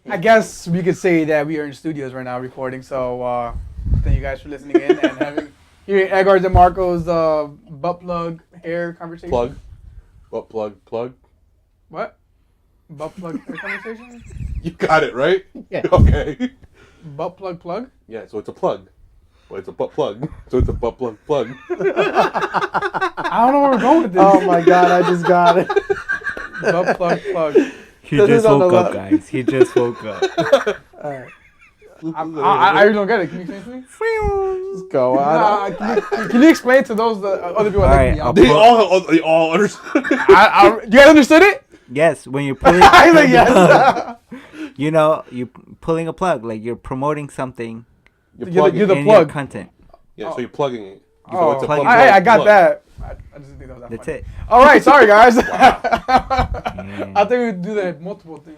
I guess we could say that we are in studios right now recording. So thank you guys for listening in and having hearing Edgar's and Marco's butt plug hair conversation. Plug. Butt plug. Plug. What? Butt plug hair conversation? You got it right. Yeah. Okay. Butt plug plug? Yeah. So it's a plug. Well, it's a butt plug. So it's a butt plug plug. I don't know where we're going with this. Oh my god, I just got it. Butt plug plug. He just woke up, guys. He just woke up. Alright, I really don't get it. Can you explain to me? let's go. Can you explain to those other people that Alright, me They all understood. You guys understood it? Yes, when you're pulling, I like yes. you know, you're pulling a plug, like you're promoting something You're You're plugging. the in plug. your content. Yeah. So you're plugging it. So Oh, it's a Plugging. plug, I got plug. that. I just didn't think that was that That's funny. it. All right, sorry guys. I think we would do the multiple things,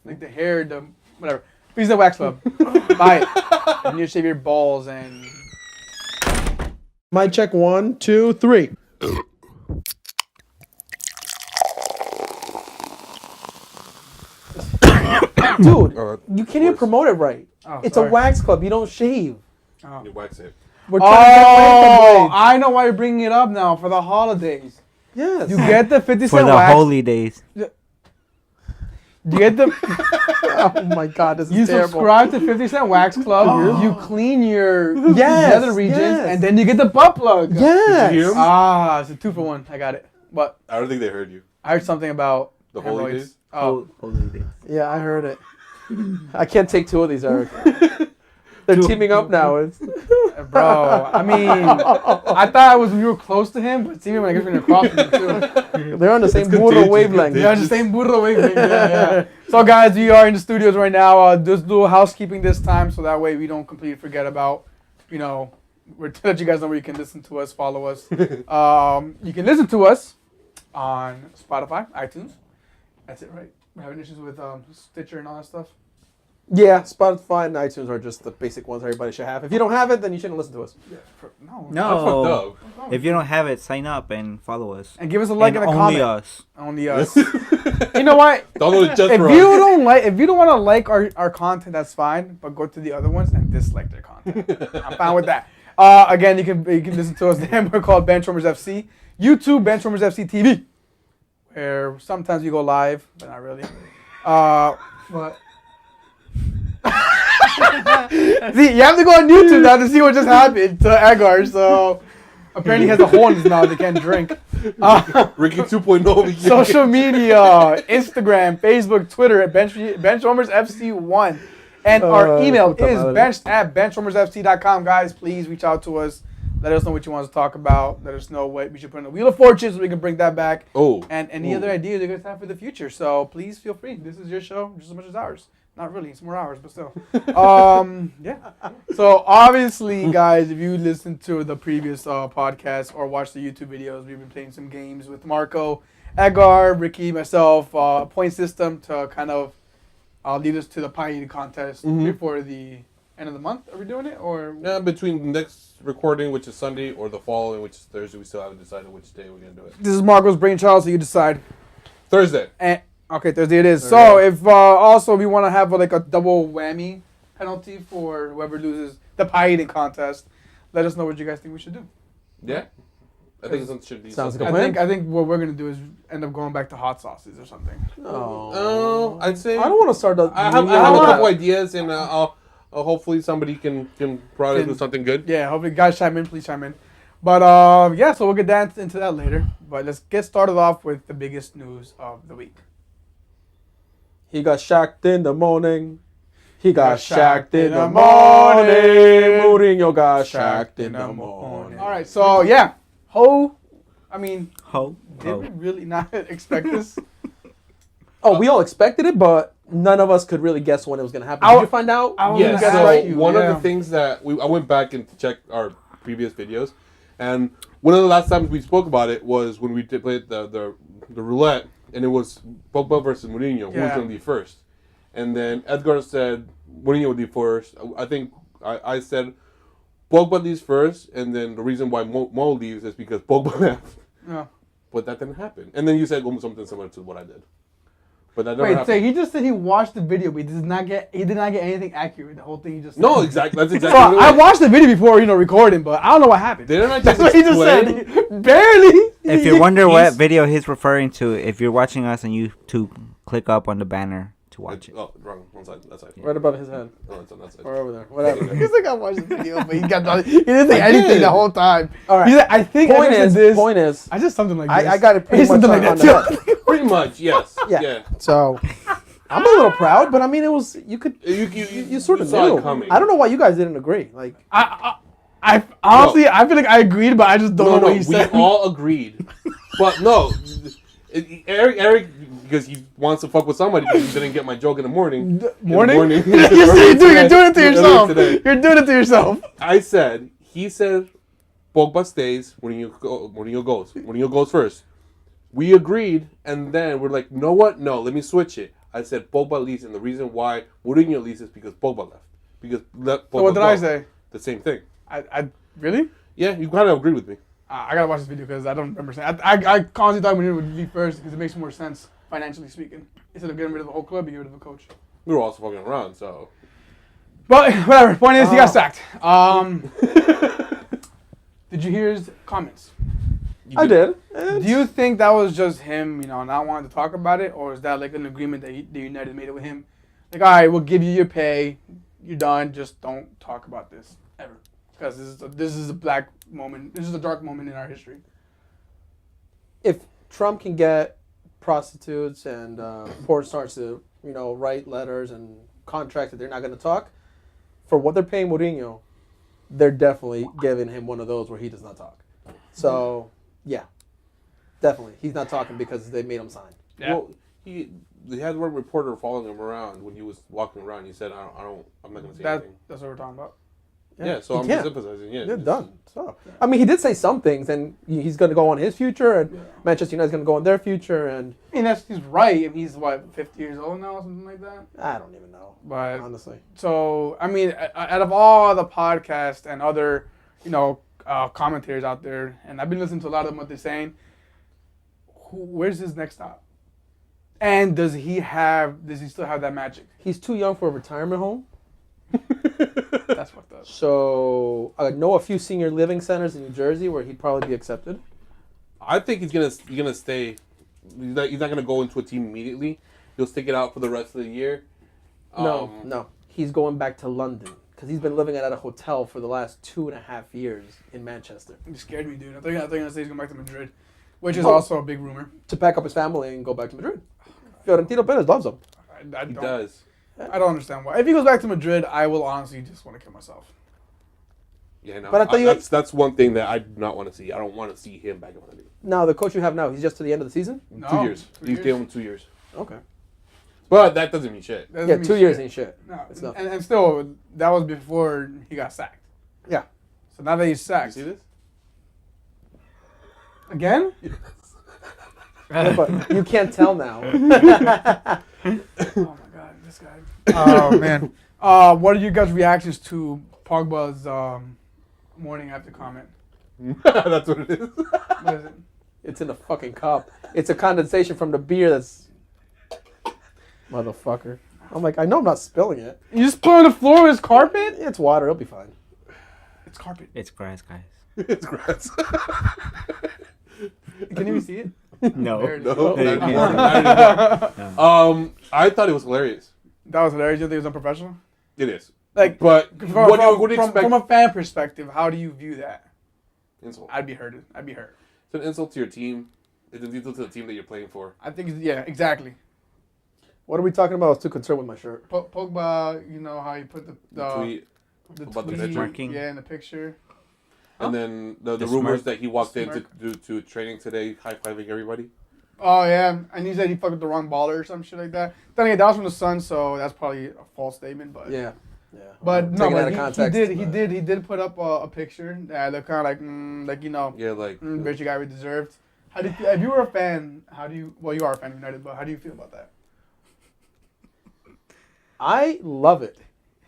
like the hair, the whatever. Please the wax club. Buy it. And you shave your balls and. Mic check 1, 2, 3. Dude, you can't even promote it right. Oh, It's sorry. a wax club. You don't shave. You wax it. We're trying to get away Oh, from I know why you're bringing it up now for the holidays. blades. You Yes. get the 50 For cent the wax. holy days. You get the. Oh my god, this is You terrible. subscribe to 50 Cent Wax Club. You clean your Yes, nether regions, yes. and then you get the butt plug. Yes. Did you hear him? Ah, it's a 2-for-1. I got it. But I don't think they heard you. I heard something about The holy hemorrhoids. days? Oh, Holy days. Yeah, I heard it. I can't take two of these, Eric. They're teaming up now. It's bro. I mean, I thought you were close to him, but see me when I guess when you're across from him too. they're on the same It's burro contagious, wavelength. Yeah, the same burro wavelength. Yeah. So guys, we are in the studios right now. Just do housekeeping this time, so that way we don't completely forget about, we're to let you guys know where you can listen to us, follow us. You can listen to us on Spotify, iTunes. That's it, right? We're having issues with Stitcher and all that stuff. Yeah, Spotify and iTunes are just the basic ones everybody should have. If you don't have it, then you shouldn't listen to us. No. That's fucked No. up. If you don't have it, sign up and follow us. And give us a like And and a only comment. us. Only us. You know what? Download it just If for you us. don't want to like our content, that's fine. But go to the other ones and dislike their content. I'm fine with that. Again, you can listen to us. Then we're called Benchwarmers FC. YouTube Benchwarmers FC TV, where sometimes we go live, but not really. But see, you have to go on YouTube now to see what just happened to Edgar. So apparently he has a hole in his mouth. He can't drink. Ricky 2.0. Social media, Instagram, Facebook, Twitter at Benchwarmers FC1. And our email puta is madre. bench@benchwarmersfc.com. Guys, please reach out to us. Let us know what you want us to talk about. Let us know what we should put in the Wheel of Fortune so we can bring that back. Oh. And any other ideas you guys have for the future. So please feel free. This is your show just as much as ours. Not really. It's more hours, but still. Yeah. So obviously, guys, if you listened to the previous podcast or watched the YouTube videos, we've been playing some games with Marco, Edgar, Ricky, myself, point system to kind of lead us to the pie eating contest before the end of the month. Are we doing it? Or Between the next recording, which is Sunday, or the following, which is Thursday, we still haven't decided which day we're going to do it. this is Marco's brainchild, so you decide. Thursday. And okay, Thursday it is. There So you go. if also we want to have like a double whammy penalty for whoever loses the pie eating contest, let us know what you guys think we should do. Yeah? I think it should be Sounds something. good. I think what we're gonna do is end up going back to hot sauces or something. Oh. I'd say... I don't want to start the. I have a wanna- couple ideas, and hopefully somebody can provide us with something good. Yeah, hopefully guys chime in, please chime in. But yeah, so we'll get into that later. But let's get started off with the biggest news of the week. He got Shaq'd in the morning. He got Shaq'd Shaq'd in the morning. Mourinho got Shaq'd in the morning. All right, so yeah, Ho, Ho. did we really not expect this? Oh, we all expected it, but none of us could really guess when it was going to happen. I- Did you find out? I was Yeah, gonna so ask you, one yeah. of the things that I went back and checked our previous videos, and one of the last times we spoke about it was when we did play the roulette, and it was Pogba versus Mourinho, who was Yeah. going to be first. And then Edgar said Mourinho would be first. I think I said Pogba leaves first, and then the reason why Mo leaves is because Pogba left. Yeah. But that didn't happen. And then you said almost something similar to what I did. But that never Wait, happened. so he just said he watched the video, but he did not get anything accurate. The whole thing he just said. No, exactly. That's So exactly what it I was. watched the video before, recording, but I don't know what happened. Didn't I That's just what he just explain? said. Barely. If you wonder what video he's referring to, if you're watching us on YouTube, click up on the banner to watch it. Oh, wrong. One side. That side. Right above his head. No, it's on that side. Or over there. Whatever. He's like, I watched the video, but he got nothing. He didn't say anything did. the whole time. All right. He's like, I think Point I is, this. point is, I just something like this. I got it pretty It's much something on, like on that the too. head. Pretty much, yes. Yeah. So, I'm a little proud, but I mean, it was, you could, you sort of saw knew. it coming. I don't know why you guys didn't agree. Like, I honestly, I feel like I agreed, but I just don't know what he we said. all agreed. But no, Eric, because he wants to fuck with somebody because he didn't get my joke in the morning. Morning? In the You're doing it to Earlier yourself. today. You're doing it to yourself. He said, Pogba stays, Mourinho goes. Mourinho goes first. We agreed, and then we're like, you know what? No, let me switch it. I said Pogba leaves, and the reason why Mourinho leaves is because Pogba left. Because let Pogba So what did go. I say? The same thing. I really? Yeah, you kind of agreed with me. I gotta watch this video because I don't remember saying. I constantly thought Mourinho would leave first because it makes more sense financially speaking. Instead of getting rid of the whole club, you get rid of the coach. We were also fucking around, so. But whatever. Point is, he got sacked. Did you hear his comments? I did. Do you think that was just him, not wanting to talk about it, or is that like an agreement that the United made with him? Like, all right, we'll give you your pay. You're done. Just don't talk about this ever, because this is a black moment. This is a dark moment in our history. If Trump can get prostitutes and porn stars to, write letters and contracts that they're not going to talk, for what they're paying Mourinho, they're definitely giving him one of those where he does not talk. So, yeah, definitely. He's not talking because they made him sign. Yeah. Well, he had one reporter following him around when he was walking around. He said, I'm not going to say anything. That's what we're talking about. Yeah, so He I'm can't. just emphasizing. Yeah, They're done. So, I mean, he did say some things, and he's going to go on his future, and Manchester United's going to go on their future, and I mean, he's right. I mean, he's 50 years old now, or something like that. I don't even know, But honestly. so, I mean, out of all the podcasts and other, commentators out there, and I've been listening to a lot of them, what they're saying, where's his next stop? And does he still have that magic? He's too young for a retirement home. That's fucked up. So I know a few senior living centers in New Jersey where he'd probably be accepted. I think he's gonna stay. He's not gonna go into a team immediately. He'll stick it out for the rest of the year. No. He's going back to London because he's been living at a hotel for the last 2.5 years in Manchester You scared me, dude. I thought you were going to say he's going back to Madrid, which is also a big rumor. to pack up his family and go back to Madrid. Fiorentino Perez loves him. I He don't, does. I don't understand why. If he goes back to Madrid, I will honestly just want to kill myself. Yeah, no. But I thought that's one thing that I do not want to see. I don't want to see him back in London. Now, the coach you have now, he's just to the end of the season? No, 2 years. 2 He's years. staying 2 years. Okay. But that doesn't mean shit. That doesn't Yeah, mean 2 years shit. ain't shit. No, It's nothing. and still, that was before he got sacked. Yeah. So now that he's You sacked. see this? Again? But you can't tell now. Oh my god, this guy. Oh man. What are you guys' reactions to Pogba's morning after comment? That's what it is. What is it? It's in a fucking cup. It's a condensation from the beer that's... Motherfucker. I'm like, I know I'm not spilling it. You just put it on the floor with his carpet? It's water. It'll be fine. It's carpet. It's grass, guys. It's grass. Can you even see it? No. There it is. No, There not you anymore. go. Not anymore. I thought it was hilarious. That was hilarious. You think it was unprofessional? It is. Like, But what do you expect? from a fan perspective, how do you view that? Insult. I'd be hurt. It's an insult to your team. It's an insult to the team that you're playing for. I think, yeah, exactly. What are we talking about? I was too concerned with my shirt. Pogba, you know how you put The tweet. the about the tweet, picture. Marking. yeah, in the picture. And then the The rumors smirk. that he walked in Smirk. to training today, high-fiving everybody. Oh yeah, and he said he fucked with the wrong baller or some shit like that. Then again, that was from the Sun, so that's probably a false statement. But Yeah. but no, Taken out but of context, he but- did put up a picture that looked kind of like Yeah, like bitch, you guy we deserved. How do you feel? If you were a fan, well, you are a fan of United, but how do you feel about that? I love it.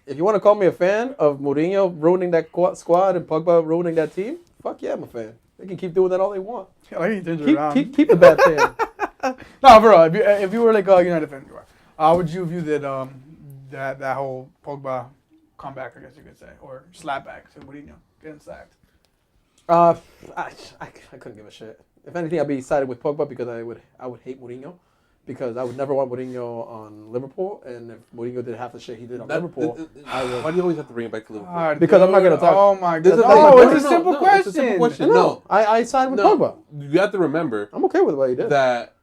If you want to call me a fan of Mourinho ruining that squad and Pogba ruining that team, fuck yeah, I'm a fan. They can keep doing that all they want. I like he turns it around. Keep the bad fan. No, bro. If you were like a United fan, how would you view that whole Pogba comeback? I guess you could say, or slapback to Mourinho getting sacked. I couldn't give a shit. If anything, I'd be sided with Pogba because I would hate Mourinho. Because I would never want Mourinho on Liverpool, and if Mourinho did half the shit he did on Liverpool, I would. Why do you always have to bring it back to Liverpool? God, Because I'm not gonna talk. Oh my This god! is No, like- it's a simple question. It's a simple question. No, I side with Pogba. You have to remember I'm okay with what he did. that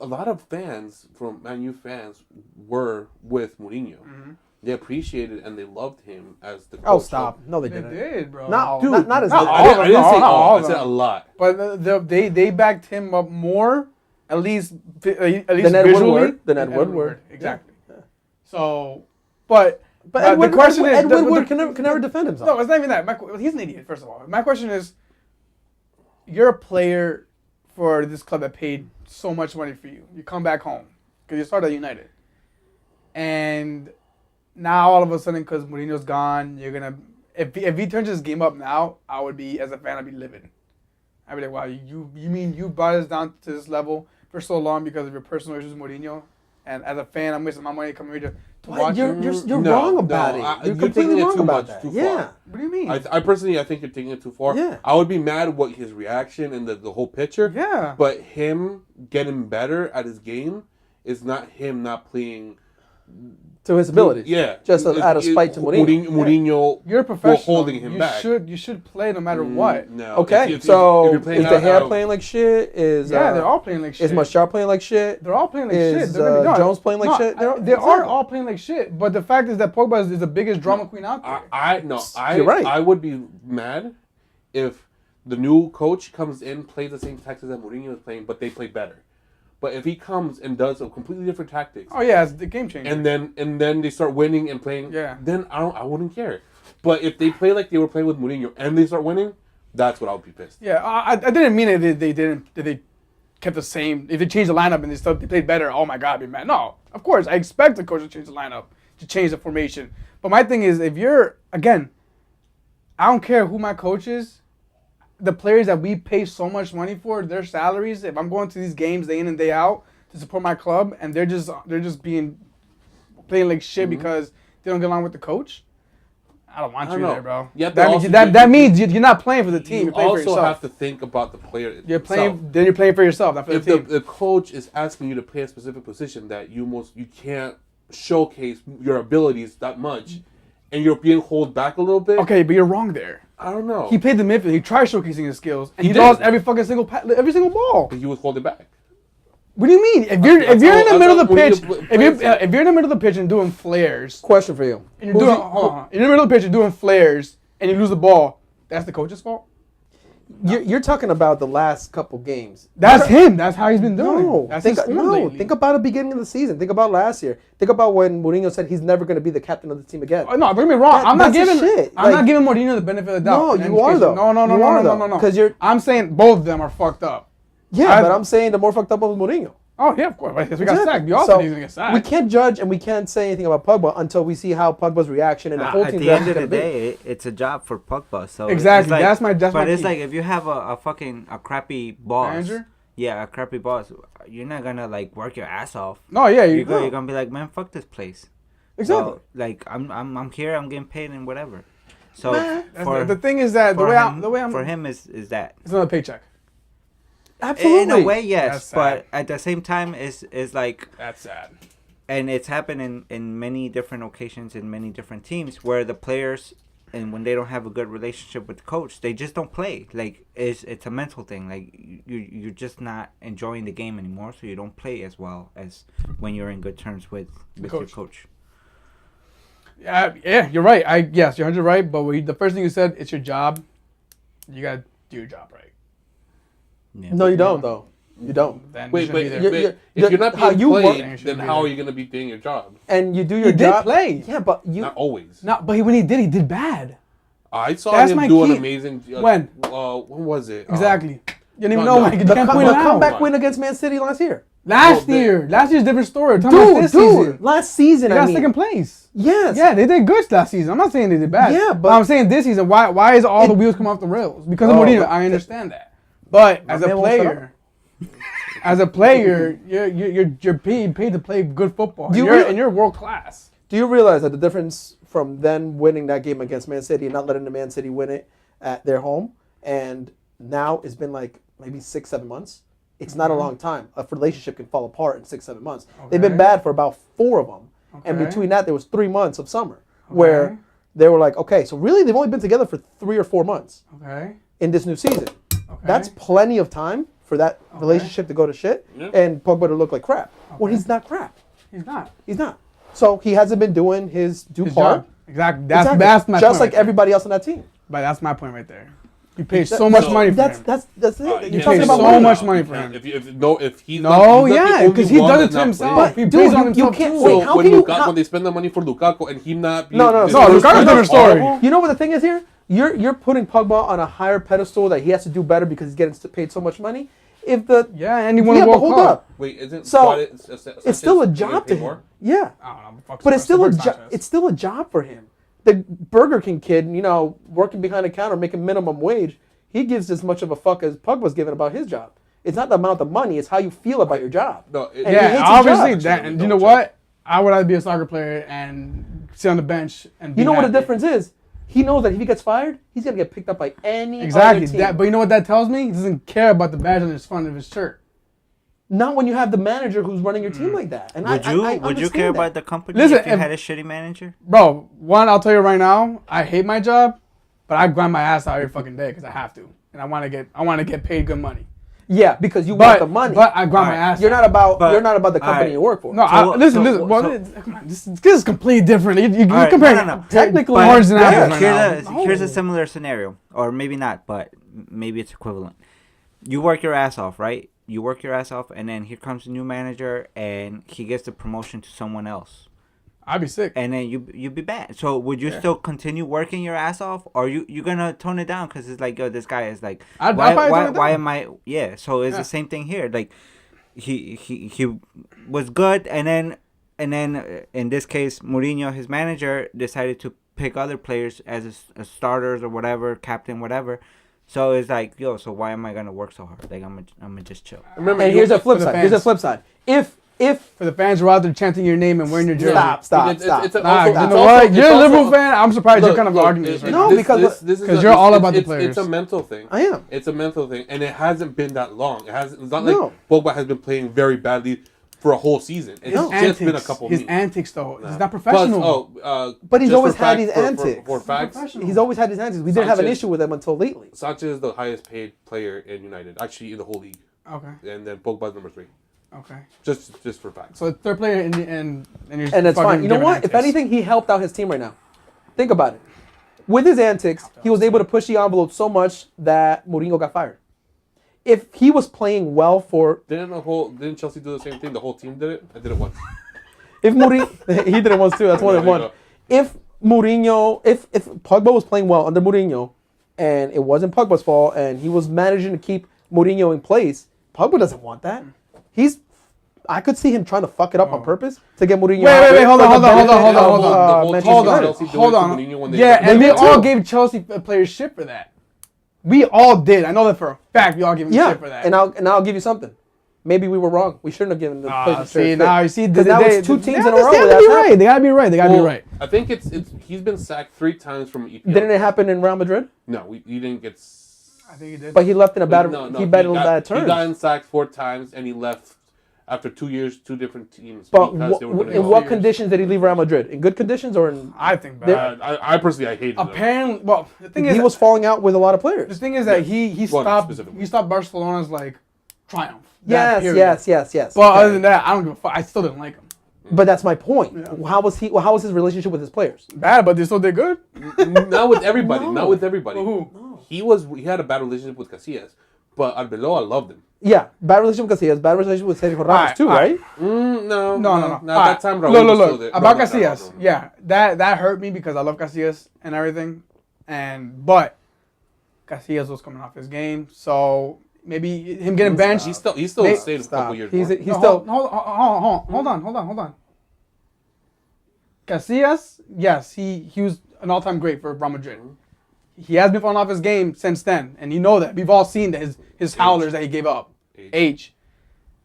a lot of fans from Man U fans were with Mourinho. Mm-hmm. They appreciated and they loved him as the coach. Oh, stop! No, they They didn't. did, bro. Not, Dude, not as not much. all of I didn't them. say No, all. all I of said them. a lot. But they backed him up more, at least Than Ed visually. Woodward. Than Ed Woodward. Exactly. So, but But the question is, Ed Woodward can never defend himself. No, it's not even that. He's an idiot. First of all, my question is, you're a player for this club that paid so much money for you. You come back home because you started at United, and now all of a sudden, because Mourinho's gone, you're gonna. If he turns his game up now, I would be, as a fan, I'd be livid. I'd be like, wow, you mean you brought us down to this level for so long because of your personal issues with Mourinho? And as a fan, I'm wasting my money coming here to watch You're you. No, wrong about it. You're completely taking it wrong too about much, that. too Yeah. far. What do you mean? I personally, I think you're taking it too far. Yeah. I would be mad with his reaction and the whole picture. Yeah. But him getting better at his game is not him not playing. To his abilities. Yeah. Just out of spite to Mourinho. Mourinho You're a professional. holding him you back. You should play no matter what. No. Okay, If so you're playing is out- De Gea out- playing like shit? Is Yeah, they're all playing like shit. Is Machar playing like shit? They're all playing like Is, shit. Don't get me wrong. Jones playing like shit? They They're- are all playing like shit. But the fact is that Pogba is the biggest drama queen out there. You're right. I would be mad if the new coach comes in, plays the same tactics that Mourinho is playing, but they play better. But if he comes and does a completely different tactics, Oh yeah, it's the game changer. and then they start winning and playing, Yeah. then I wouldn't care. But if they play like they were playing with Mourinho and they start winning, that's what I would be pissed. Yeah, I didn't mean it. They kept the same. If they changed the lineup and they played better, oh my god, I'd be mad. No, of course I expect the coach to change the lineup, to change the formation. But my thing is, if you're again, I don't care who my coach is. The players that we pay so much money for, their salaries. If I'm going to these games day in and day out to support my club, and they're just playing like shit because they don't get along with the coach, I don't want I don't you know. there, bro. You have to That means also- that means you're not playing for the team. You You're playing for also yourself. have to think about the player. You're itself. playing. Then you're playing for yourself, not for If the the, team. the coach is asking you to play a specific position that you can't showcase your abilities that much, and you're being held back a little bit. Okay, but you're wrong there. I don't know. He played the midfield. He tried showcasing his skills, and he did. lost every fucking every single ball. But he was holding back. What do you mean? If you're That's in how- the that's middle how of the pitch, Mourinho if you're in the middle of the pitch and doing flares, Question for you. and you're doing hold on, you're in the middle of the pitch and doing flares, and you lose the ball, that's the coach's fault. You're talking about the last couple games. That's him. That's how he's been doing. No, That's his form lately. think about the beginning of the season. Think about last year. Think about when Mourinho said he's never going to be the captain of the team again. Oh, no, don't get me wrong. That- I'm not that's the giving. shit. I'm not Like- giving Mourinho the benefit of the doubt. No, in you any are, case. though. No, You are, though. 'Cause you're- I'm saying both of them are fucked up. Yeah, but I'm saying the more fucked up was Mourinho. Oh yeah, of course. Because we got Exactly. sacked. We all So, said he was gonna get sacked. We can't judge and we can't say anything about Pogba until we see how Pogba's reaction and the whole At team's the end reaction of the is going to be. day, it's a job for Pogba. So Exactly. it's like, That's my But it's key. like if you have a crappy boss, Manager? yeah, a crappy boss, you're not gonna like work your ass off. No, yeah, You're gonna be like, man, fuck this place. Exactly. So, like I'm here, I'm getting paid and whatever. So That's the thing is that for the way I'm for him is that. it's another paycheck. Absolutely. In a way, yes, That's sad. but at the same time, is like, That's sad. and it's happened in many different occasions in many different teams where the players, and when they don't have a good relationship with the coach, they just don't play. Like it's a mental thing. Like you're just not enjoying the game anymore, so you don't play as well as when you're in good terms with your coach. Yeah, you're right. Yes, you're 100 right. But the first thing you said, it's your job. You gotta do your job right. Yeah. No, you don't, though. You don't. Then Wait, you but shouldn't be there. if you're not how being you work- played, Shouldn't then be how there. are you going to be doing your job? And you do your He did job. play. Yeah, but you. Not always. No, but when he did bad. I saw That's him my do an key. amazing. When? When was it? Exactly. You didn't even no, know. no. Like, you The can't point it out. comeback win against Man City last year. Last Well, year. Last year's a different story. Talking about Dude, this season. last season, They got I mean. second place. Yes. Yeah, they did good last season. I'm not saying they did bad. Yeah, but- I'm saying this season. Why is all the wheels coming off the rails? Because of Oh, Mourinho. but- I understand that. But as a man won't shut player, as a player, you're paid to play good football. Do you And you're world class. Do you realize that the difference from then winning that game against Man City and not letting the Man City win it at their home, and now it's been like maybe 6-7 months? It's not a long time. A relationship can fall apart in 6-7 months. Okay. They've been bad for about 4 of them. And Okay. between that, there was 3 months of summer where they were like, okay, so really they've only been together for 3 or 4 months Okay. in this new season. Okay. That's plenty of time for that relationship to go to shit Yeah. and Pogba to look like crap. Well, he's not crap. He's not. He's not. So he hasn't been doing his due His part. job. Exactly. That's Exactly. that's my just point like right everybody else on that team. there. But that's my point right there. You pay so much so money for That's him. it. You You're pay talking about so money. much money for him. If he's No, not, he's yeah, not the because only he one does it that's to not himself. playing. He Dude, plays on you himself can't- too. wait, So how when can you- Lukaku, how- when they spend the money for Lukaku and him not being No, this Lukaku's person a different is story. horrible, You know what the thing is here? You're putting Pogba on a higher pedestal that he has to do better because he's getting paid so much money. If the Yeah, and he won a but World hold Cup. up, Wait, isn't So, Suarez- it's still a Sanchez job getting to paid him. Yeah, I don't know. Fuck but it's still a Sanchez. it's still a job for him. The Burger King kid, working behind a counter making minimum wage, he gives as much of a fuck as Pogba's giving about his job. It's not the amount of money; it's how you feel about your job. No, And he Yeah, hates his obviously job. that. And you know what? I would rather be a soccer player and sit on the bench and be You know what the happy. difference is? He knows that if he gets fired, he's gonna get picked up by any Exactly. other team. That, but you know what that tells me? He doesn't care about the badge on his front of his shirt. Not when you have the manager who's running your team like that. And Would I you understand care that. about the company Listen, if you if- had a shitty manager? Bro, one, I'll tell you right now, I hate my job, but I grind my ass out every fucking day because I have to, and I want to get paid good money. Yeah, because you want the money. But I grind my Alright. ass. you're not about But- the company alright. you work for. No, listen. Come on, this is completely different. You're Alright, comparing no. Technically, But- orange and yeah. apples right now. Here's a No. similar scenario, or maybe not, but maybe it's equivalent. You work your ass off, right? You work your ass off, and then here comes a new manager, and he gets the promotion to someone else, I'd be sick. and then you be bad. So would you still continue working your ass off, or you gonna tone it down because it's like, yo, this guy is like, I'd probably tone it why down. am I? Yeah. So it's the same thing here. Like he was good, and then in this case, Mourinho, his manager, decided to pick other players as starters or whatever, captain, whatever. So it's like, yo, so why am I gonna work so hard? Like I'm gonna just chill. Remember, And here's a flip for the side. Here's a fans. flip side. If For the fans who are out there chanting your name and wearing your jersey. stop. It's Nah, also- you it's know also- what? it's You're a also- Liverpool fan. I'm surprised you're Look, kind of look, arguing this right No, now. because- this is 'cause a- you're all it's- about the it's players. a mental thing. I am. It's a mental thing, and it hasn't been that long. It's not No. like Pogba has been playing very badly for a whole season. It's No. just been a couple His weeks. antics though. He's Nah. not professional. But he's just always for had fact- these for- for- antics. For facts, Professional. he's always had his answers. We didn't have an Sanchez- issue with him until lately. Sanchez is the highest paid player in United, actually in the whole league, Okay. and then Pogba's number 3. Okay. Just for facts. So third player and you're And that's fucking fine. You know giving what? antics. If anything, he helped out his team right now. Think about it. With his antics, he was able to push the envelope so much that Mourinho got fired. If he was playing well for, Didn't Chelsea do the same thing? The whole team did it. I did it once. if Mourinho, he did it once too. That's one and There you one. go. If Mourinho, if Pogba was playing well under Mourinho, and it wasn't Pogba's fault, and he was managing to keep Mourinho in place, Pogba doesn't want that. I could see him trying to fuck it up on purpose to get Mourinho. Wait, hold on. Manchester Hold United. on. Chelsea Hold doing on. to Mourinho when they- Yeah, and They we did all too. gave Chelsea players shit for that. We all did. I know that for a fact. We all gave him Yeah, shit for that. and I'll give you something. Maybe we were wrong. We shouldn't have given the players See, shit. now you see, Because now it's two teams in a row. They where gotta that's be right. happened. They gotta be right. They gotta be Well, right. I think it's he's been sacked 3 times from EPL. Didn't it happen in Real Madrid? No, he didn't get. I think he did. But he left in a bad. No, he battled bad He terms. got sacked 4 times, and he left after 2 years, 2 different teams. But because they were gonna in go. what conditions did he leave Real Madrid? In good conditions or in? I think bad. I personally I hated him. Apparently, well, the thing is, He was falling out with a lot of the players. thing is that he One stopped specifically. he stopped Barcelona's like triumph. That Yes, period. yes. But other than that, I don't give a fuck. I still didn't like him. But that's my point. How was his relationship with his players? Bad, but they still did good. Not with everybody. No. Not with everybody. Who? He had a bad relationship with Casillas, but Arbeloa loved him. Yeah, bad relationship with Casillas, bad relationship with Sergio Ramos too, alright. right? No. No. At Alright. that time, Raul was still there. About No, Casillas, no. yeah, that hurt me because I love Casillas and everything, but Casillas was coming off his game, so maybe him getting benched. He still They- stayed a Stop. couple years. He's more. still. Hold on. Casillas, yes, he was an all-time great for Real Madrid. He has been falling off his game since then, and you know that. We've all seen that his howlers that he gave up. Age.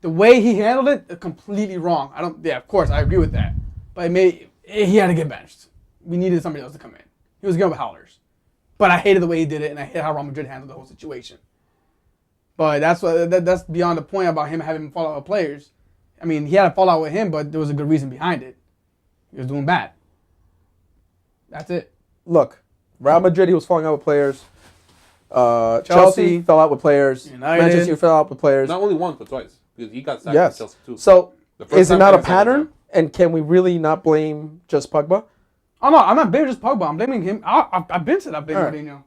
The way he handled it, completely wrong. Of course, I agree with that. But he had to get benched. We needed somebody else to come in. He was going with howlers. But I hated the way he did it, and I hated how Real Madrid handled the whole situation. But that's beyond the point about him having fallout with players. I mean, he had a fallout with him, but there was a good reason behind it. He was doing bad. That's it. Look, Real Madrid, he was falling out with players. Chelsea fell out with players. United. Manchester fell out with players. Not only once, but twice. Because he got sacked Yes. at Chelsea too. So, The first is it time not a and the second pattern? time. And can we really not blame just Pogba? Oh, no, I'm not blaming just Pogba. I'm blaming him. I've been said I blame All right. Mourinho.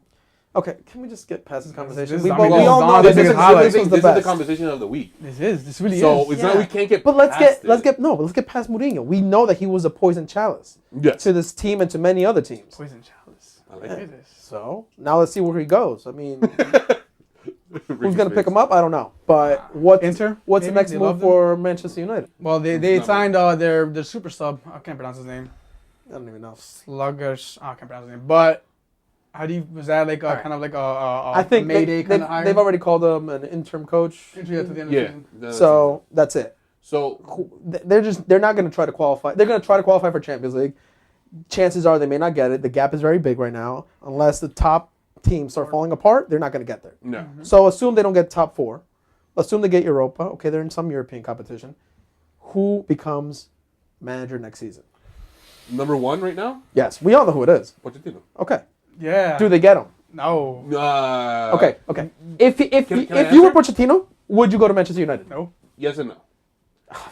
Okay, can we just get past this conversation? This- We I mean, all know this this is is highlight. this was the This is the best. conversation of the week. This really So is. it's not we can't get. But let's past get past Mourinho. We know that he was a poison chalice Yes. to this team and to many other teams. Poison chalice. I like Look it. at this. So now let's see where he goes. I mean, who's gonna pick him up? I don't know. But Inter, what's the maybe? next They move love him? for Manchester United? Well, they signed their super sub. I can't pronounce his name. I don't even know. Sluggish. I can't pronounce his name. But was that like a All right. kind of like a I think Mayday kind of hire? they've already called him an interim coach. Entry to the end of the Yeah. season. So that's it. So They're not going to try to qualify. They're going to try to qualify for Champions League. Chances are they may not get it. The gap is very big right now. Unless the top teams start falling apart, they're not going to get there. no. So assume they don't get top 4. Assume they get Europa. Okay, they're in some European competition. Who becomes manager next season? Number one right now, Yes, we all know who it is. Pochettino. Okay. Yeah. Do they get him? No. Okay. If Can I if you were answer? Pochettino, would you go to Manchester United? No. Yes and no.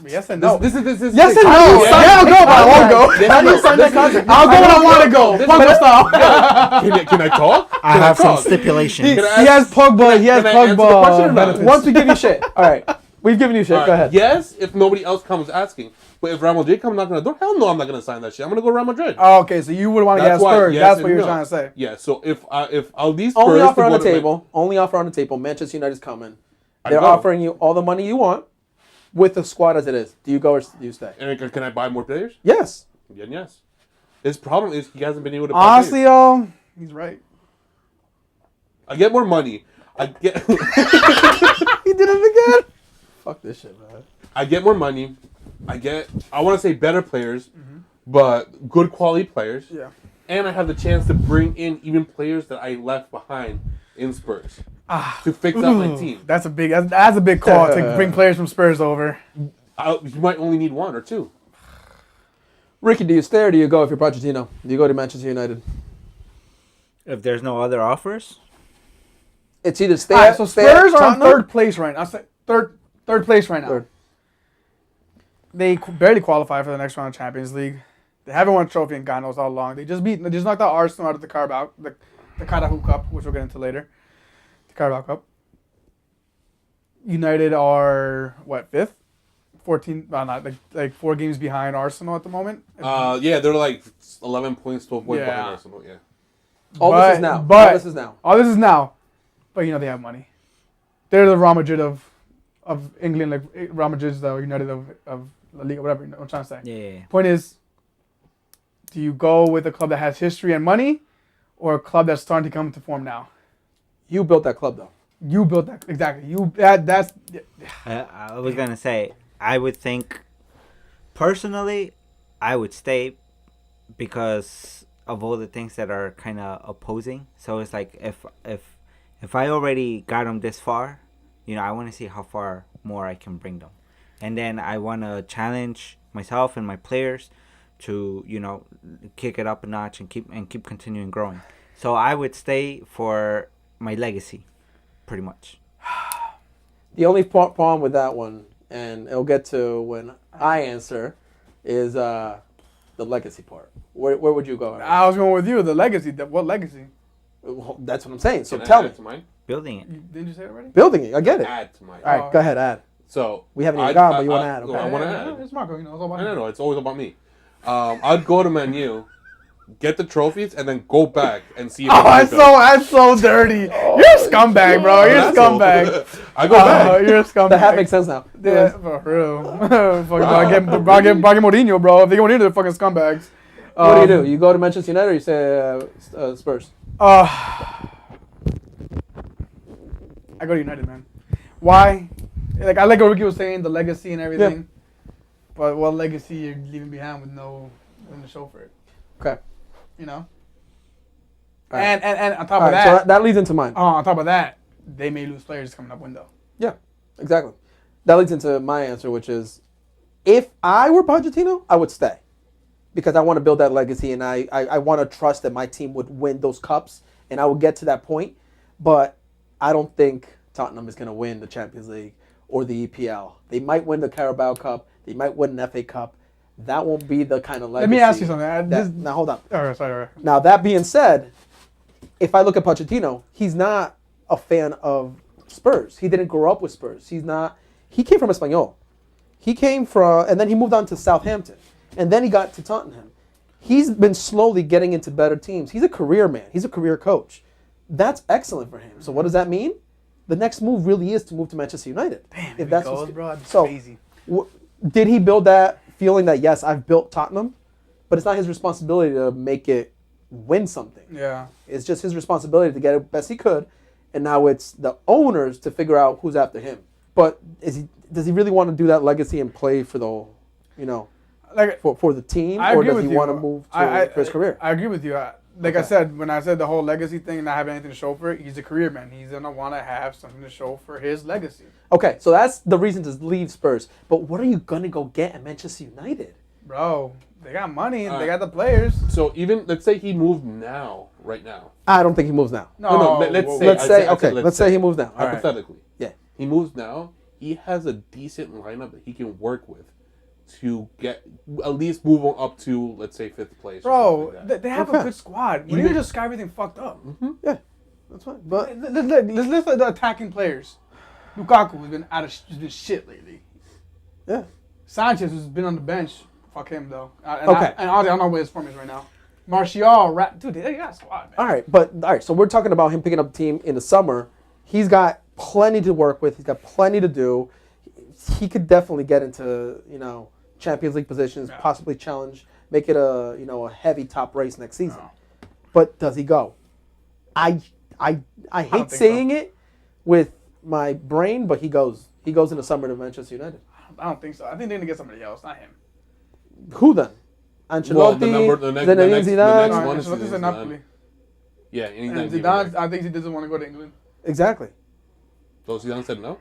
Yes and no. This is Yes and no. Yeah, I'll go, but I won't go. How do you sign that contract? I'll go when I want to go. Pogba style. Can I talk? I Can have some talk? stipulations. He Can I has Pogba. He has can I answer the question or Pogba not? benefits. Once we give you shit. All right. We've given you shit. All Go right. ahead. Yes, if nobody else comes asking. But if Real Madrid come knocking on the door, hell no, I'm not gonna sign that shit. I'm gonna go Real Madrid. Oh, okay, so you would want to get why, Spurs. yes That's and what you're no. trying to say. Yeah. So if I'll leave Spurs Only to offer on go the to table. Only offer on the table. Manchester United's coming. I They're go. offering you all the money you want with the squad as it is. Do you go or do you stay? And can I buy more players? Yes. Then yes. His problem is he hasn't been able to. Honestly, he's right. I get more money. I get He did it again. Fuck this shit, man. I get more money. I want to say better players, but good quality players. Yeah. And I have the chance to bring in even players that I left behind in Spurs to fix up my team. That's a big call to bring players from Spurs over. You might only need one or two. Ricky, do you stay or do you go if you're Pochettino? Do you go to Manchester United? If there's no other offers, It's either stay. All right, so stay at Spurs are in Tottenham- third place right now. Third place right now. Third. They barely qualify for the next round of Champions League. They haven't won a trophy in God knows how long. They just knocked out Arsenal out of the Carabao, the Carabao Cup, which we'll get into later. The Carabao Cup. United are what, 5th? 14, well, not like 4 games behind Arsenal at the moment. Yeah, they're like 11 points, 12 points Yeah. behind Arsenal. Yeah. All this is now. But All this is now. All this is now. But they have money. They're the Real Madrid of England, like Real Madrid's the United of La Liga, whatever. You know what I'm trying to say. yeah. Point is, do you go with a club that has history and money, or a club that's starting to come into form now? You built that club, though. You built that exactly. That's I was gonna say, I would think, personally, I would stay because of all the things that are kind of opposing. So it's like if I already got them this far, I want to see how far more I can bring them, and then I want to challenge myself and my players to kick it up a notch and keep continuing growing. So I would stay for my legacy, pretty much. The only problem with that one, and it'll get to when I answer, is the legacy part. Where would you go? I was going with you. The legacy. What legacy? Well, that's what I'm saying. So Can I tell add me. to mine? Building it. Didn't you say it already? Building it. I get it. Add to mine. All right, go ahead, add. So We haven't even gone, but you want to add. I Okay. want to add. It's Marco. It's all about him. No, it's always about me. I'd go to Man U, get the trophies, and then go back and see if Oh, I that's so dirty. You're a scumbag, bro. You're a scumbag. I go back. You're a scumbag. That hat makes sense now. Yeah, for real. Fucking Bragging Mourinho, bro. If they get Mourinho, they're fucking scumbags. What do? You go to Manchester United or you say Spurs? I go to United, man. Why? like I like what Ricky was saying, the legacy and everything. But what legacy you're leaving behind with nothing to show for it? Okay. You know. All right. And on top All of right, that, so that leads into mine. on top of that, they may lose players coming up window. Yeah, exactly. That leads into my answer, which is, if I were Pochettino, I would stay. Because I want to build that legacy, and I want to trust that my team would win those cups, and I would get to that point. But I don't think Tottenham is going to win the Champions League or the EPL. They might win the Carabao Cup. They might win an FA Cup. That won't be the kind of legacy. Let me ask you something. Now, hold on. All right, sorry. Now, that being said, if I look at Pochettino, he's not a fan of Spurs. He didn't grow up with Spurs. He came from Espanyol. He came from, and then he moved on to Southampton. And then he got to Tottenham. He's been slowly getting into better teams. He's a career man. He's a career coach. That's excellent for him. So what does that mean? The next move really is to move to Manchester United. Damn, if that's goes, bro. That's so, crazy. Did he build that feeling that, yes, I've built Tottenham, but it's not his responsibility to make it win something. Yeah. It's just his responsibility to get it best he could, and now it's the owners to figure out who's after him. But does he really want to do that legacy and play for the, Like for the team, I or agree does he with you. want to move for his career? I agree with you. Like I said, when I said the whole legacy thing and not having anything to show for it, he's a career man. He's going to want to have something to show for his legacy. Okay, so that's the reason to leave Spurs. But what are you going to go get at Manchester United? Bro, they got money and All they right. got the players. So even let's say he moved now, right now. I don't think he moves now. No, let's say. Let's say he moves now. All right. Hypothetically, Yeah. he moves now. He has a decent lineup that he can work with to get at least move on up to, let's say, 5th place. Bro, Like they have a good squad. We need to just got everything fucked up. Yeah, that's fine. But Let's list the attacking players. Lukaku has been shit lately. yeah, Sanchez has been on the bench. Fuck him though. Okay. And honestly, I don't know where his form is right now. Martial, dude, they got a squad, man. all right. So we're talking about him picking up a team in the summer. He's got plenty to work with. He's got plenty to do. He could definitely get into Champions League positions, possibly challenge, make it a heavy top race next season. No. But does he go? I hate think saying it with my brain, but he goes. He goes in the summer to Manchester United. I don't think so. I think they're gonna get somebody else, not him. Who then? Ancelotti, Well, the next Zidane. one is Ancelotti's Zidane. in Napoli. Yeah, And anytime. Zidane, I think he doesn't want to go to England. Exactly. So Zidane said no.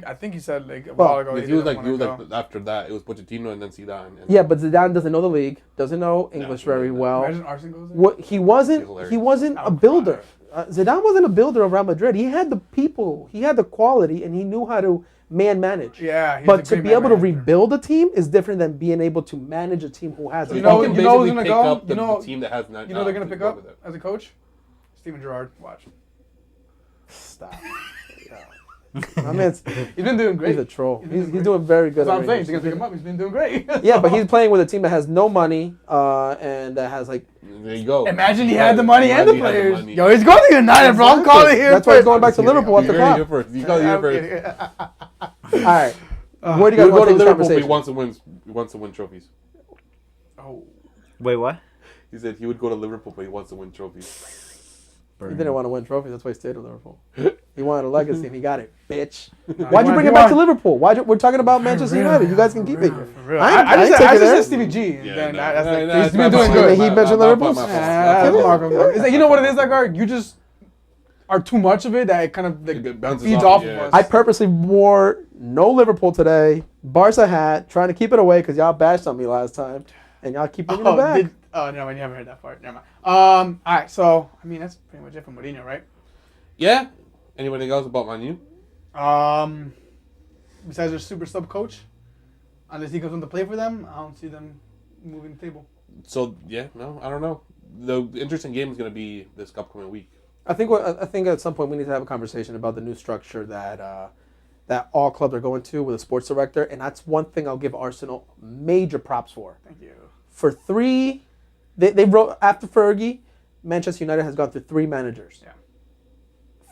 I think he said like a while ago. Because he was didn't wanna go. like after that it was Pochettino and then Zidane. And Yeah, but Zidane doesn't know the league, doesn't know English very well. Imagine Arsene goes there. What he wasn't Hilarious. a builder. Zidane wasn't a builder of Real Madrid. He had the people, he had the quality, and he knew how to manage. Yeah, he's but a to great be able to manager. rebuild a team is different than being able to manage a team who has. So a you know- can you know who's basically gonna pick go? up the, You know- the team that has not. You know they're gonna pick up with it. as a coach? Steven Gerrard. Watch. Stop. I mean, He's been doing great. he's a troll. He's been He's great. doing very good. That's what I'm at saying. it. He's gonna pick him up. He's been doing great. Yeah, but he's playing with a team that has no money and that has like. There you go. Imagine he had the money and the Imagine he had the players. money. Yo, he's going to United, bro. I'm calling it here. That's why he's going back to first. Liverpool You after heard it here Klopp. first. You got it here I'm first. kidding. All right. Where do you He guys would go want to to take this Liverpool, but he conversation? wants to win trophies. Oh. Wait, what? He said he would go to Liverpool, but he wants to win trophies. He didn't want to win trophies. That's why he stayed in Liverpool. He wanted a legacy, and he got it, bitch. Nah, Why'd you he bring it wanted- back to Liverpool? We're talking about Manchester United. You guys can keep it. For real. I I ain't just taking said it. Stevie G. Yeah, Then no, that's no, like, no, he's that's been my doing fault. good. He mentioned My Liverpool? fault. That's Marco. It's like, you know what it is, like, Art? You just are too much of it that it kind of It bounces feeds off, off yeah. of us. I purposely wore no Liverpool today. Barca hat, trying to keep it away because y'all bashed on me last time, and y'all keep bringing it back. Never mind. You haven't heard that part. Never mind. All right. So, I mean, that's pretty much it for Mourinho, right? Yeah. Anybody else about Manu? Besides their super sub coach, unless he comes on to play for them, I don't see them moving the table. So yeah, no, I don't know. The interesting game is going to be this upcoming week. I think at some point we need to have a conversation about the new structure that all clubs are going to with a sports director, and that's one thing I'll give Arsenal major props for. Thank you. For three, they wrote after Fergie, Manchester United has gone through three managers. Yeah.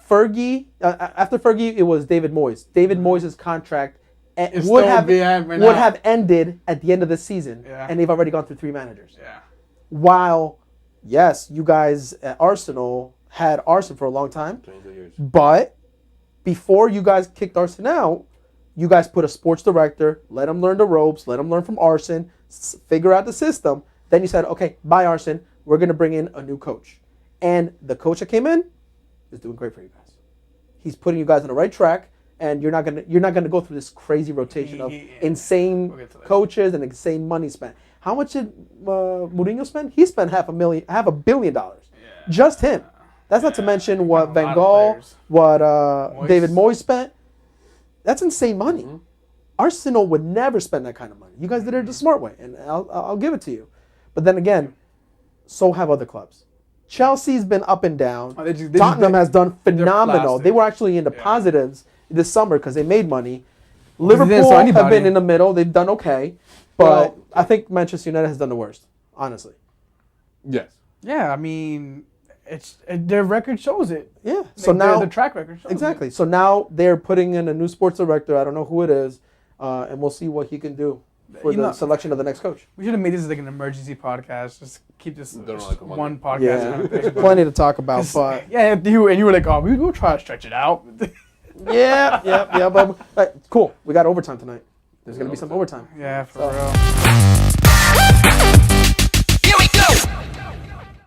Fergie, after Fergie, it was David Moyes. David Moyes' contract It's would still have behind right now. ended at the end of the season, Yeah. and they've already gone through three managers. Yeah. While, yes, you guys at Arsenal had Arsene for a long time, 22 years. but before you guys kicked Arsene out, You guys put a sports director, let him learn the ropes, let him learn from Arsene, figure out the system. Then you said, okay, bye Arsene, we're going to bring in a new coach. And the coach that came in is doing great for you guys. He's putting you guys on the right track, and you're not gonna go through this crazy rotation of insane coaches and insane money spent. How much did Mourinho spend? He spent $500 million. Just him. That's not to mention what Van Gaal, what David Moyes spent. That's insane money. Mm-hmm. Arsenal would never spend that kind of money. You guys did it the smart way, and I'll give it to you. But then again, so have other clubs. Chelsea's been up and down. Tottenham has done phenomenal. They were actually in the positives this summer because they made money. Liverpool have been in the middle. They've done okay. But I think Manchester United has done the worst, honestly. Yes. Yeah, I mean, their record shows it. Yeah. So now the track record shows exactly. So now they're putting in a new sports director. I don't know who it is, and we'll see what he can do for the selection of the next coach. We should have made this like an emergency podcast. Just keep this one podcast. Yeah, plenty to talk about. But you were like, oh, we'll try to stretch it out. yeah. But cool. We got overtime tonight. There's gonna be some overtime. Yeah, for real.